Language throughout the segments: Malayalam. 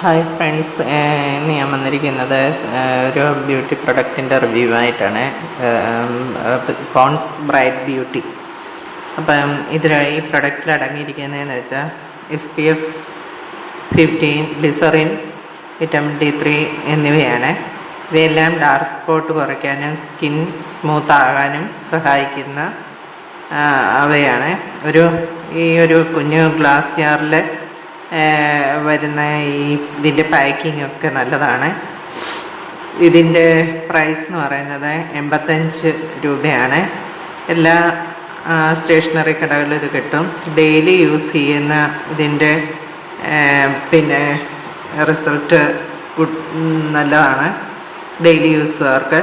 ഹായ് ഫ്രണ്ട്സ്, ഇന്ന് ഞാൻ വന്നിരിക്കുന്നത് ഒരു ബ്യൂട്ടി പ്രൊഡക്റ്റിൻ്റെ റിവ്യൂ ആയിട്ടാണ്. Pond's bright beauty. അപ്പം ഈ പ്രൊഡക്റ്റിൽ അടങ്ങിയിരിക്കുന്നതെന്ന് വെച്ചാൽ SPF 15, ഗ്ലിസറിൻ, വിറ്റമിൻ D3 എന്നിവയാണ്. ഇവയെല്ലാം ഡാർക്ക് സ്പോട്ട് കുറയ്ക്കാനും സ്കിൻ സ്മൂത്ത് ആകാനും സഹായിക്കുന്ന അവയാണ്. ഈ ഒരു കുഞ്ഞു ഗ്ലാസ് ജാറിൽ വരുന്ന ഇതിൻ്റെ പാക്കിംഗ് ഒക്കെ നല്ലതാണ്. ഇതിൻ്റെ പ്രൈസ് എന്ന് പറയുന്നത് 85 രൂപയാണ്. എല്ലാ സ്റ്റേഷനറി കടകളിലും ഇത് കിട്ടും. ഡെയിലി യൂസ് ചെയ്യുന്ന ഇതിൻ്റെ റിസൾട്ട് നല്ലതാണ് ഡെയിലി യൂസുകാർക്ക്.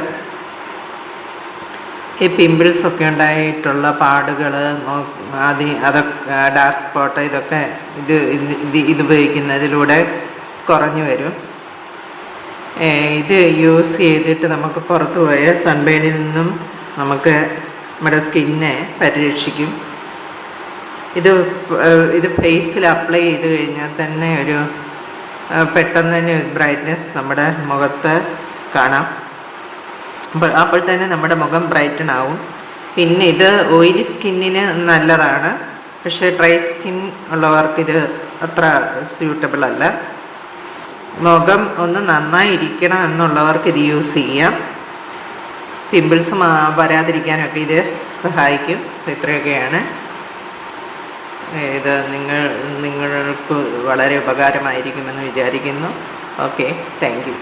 ഈ പിമ്പിൾസൊക്കെ ഉണ്ടായിട്ടുള്ള പാടുകൾ, അതൊക്കെ ഡാർക്ക് സ്പോട്ട്, ഇതൊക്കെ ഇത് ഉപയോഗിക്കുന്നതിലൂടെ കുറഞ്ഞു വരും. ഇത് യൂസ് ചെയ്തിട്ട് നമുക്ക് പുറത്തു പോയ സൺബേണിൽ നിന്നും നമുക്ക് നമ്മുടെ സ്കിന്നെ പരിരക്ഷിക്കും. ഇത് ഫേസിൽ അപ്ലൈ ചെയ്ത് കഴിഞ്ഞാൽ തന്നെ പെട്ടെന്ന് തന്നെ ബ്രൈറ്റ്നെസ് നമ്മുടെ മുഖത്ത് കാണാം. അപ്പോൾ തന്നെ നമ്മുടെ മുഖം ബ്രൈറ്റൺ ആവും. പിന്നെ ഇത് ഓയിലി സ്കിന്നിന് നല്ലതാണ്, പക്ഷേ ഡ്രൈ സ്കിൻ ഉള്ളവർക്ക് ഇത് അത്ര സ്യൂട്ടബിൾ അല്ല. മുഖം ഒന്ന് നന്നായിരിക്കണം എന്നുള്ളവർക്ക് ഇത് യൂസ് ചെയ്യാം. പിമ്പിൾസ് വരാതിരിക്കാനൊക്കെ ഇത് സഹായിക്കും. ഇത്രയൊക്കെയാണ്. ഇത് നിങ്ങൾക്ക് വളരെ ഉപകാരമായിരിക്കുമെന്ന് വിചാരിക്കുന്നു. Okay, thank you.